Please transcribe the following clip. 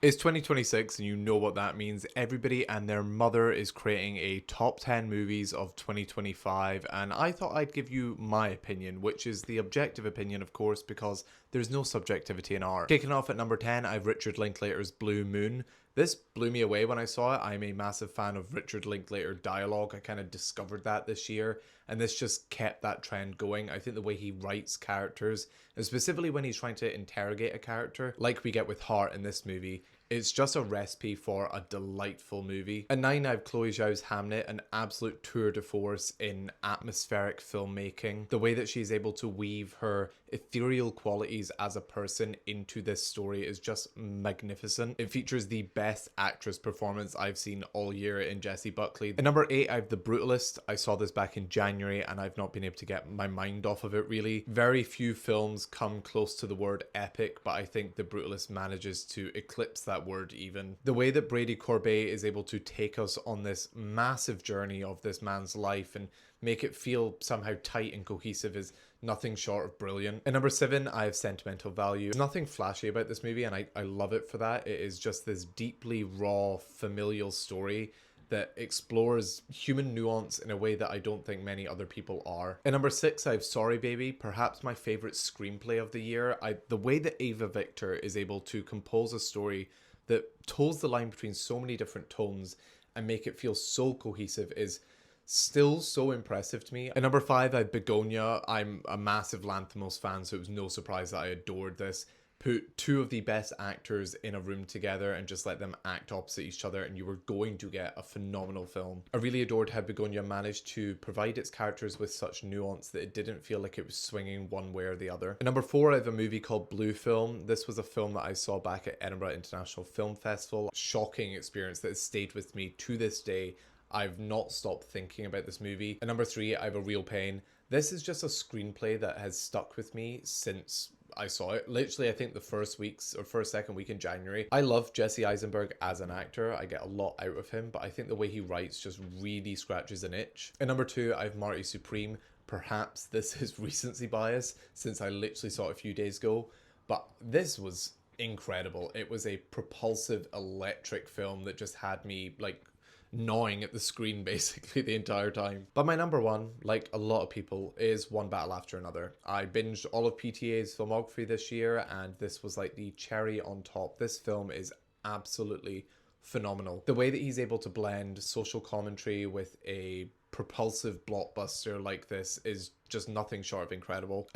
It's 2026 and you know what that means. Everybody and their mother is creating a top 10 movies of 2025, and I thought I'd give you my opinion, which is the objective opinion, of course, because there's no subjectivity in art. Kicking off at number 10, I've Richard Linklater's Blue Moon. This blew me away when I saw it. I'm a massive fan of Richard Linklater dialogue. I kind of discovered that this year, and this just kept that trend going. I think the way he writes characters, and specifically when he's trying to interrogate a character, like we get with Heart in this movie, it's just a recipe for a delightful movie. At 9, I have Chloe Zhao's Hamnet, an absolute tour de force in atmospheric filmmaking. The way that she's able to weave her ethereal qualities as a person into this story is just magnificent. It features the best actress performance I've seen all year in Jessie Buckley. At number 8, I have The Brutalist. I saw this back in January and I've not been able to get my mind off of it really. Very few films come close to the word epic, but I think The Brutalist manages to eclipse that word even. The way that Brady Corbet is able to take us on this massive journey of this man's life and make it feel somehow tight and cohesive is nothing short of brilliant. At number 7, I have Sentimental Value. There's nothing flashy about this movie and I love it for that. It is just this deeply raw, familial story that explores human nuance in a way that I don't think many other people are. At number 6, I have Sorry Baby, perhaps my favorite screenplay of the year. The way that Ava Victor is able to compose a story that toes the line between so many different tones and make it feel so cohesive is still so impressive to me. At number 5, I have Begonia. I'm a massive Lanthimos fan, so it was no surprise that I adored this. Put two of the best actors in a room together and just let them act opposite each other and you were going to get a phenomenal film. I really adored how Begonia managed to provide its characters with such nuance that it didn't feel like it was swinging one way or the other. At number 4, I have a movie called Blue Film. This was a film that I saw back at Edinburgh International Film Festival. Shocking experience that has stayed with me to this day. I've not stopped thinking about this movie. At number 3, I have A Real Pain. This is just a screenplay that has stuck with me since I saw it. Literally, I think the second week in January. I love Jesse Eisenberg as an actor. I get a lot out of him, but I think the way he writes just really scratches an itch. At number 2, I have Marty Supreme. Perhaps this is recency bias since I literally saw it a few days ago, but this was incredible. It was a propulsive electric film that just had me like gnawing at the screen basically the entire time. But my number 1, like a lot of people, is One Battle After Another. I binged all of PTA's filmography this year and this was like the cherry on top. This film is absolutely phenomenal. The way that he's able to blend social commentary with a propulsive blockbuster like this is just nothing short of incredible.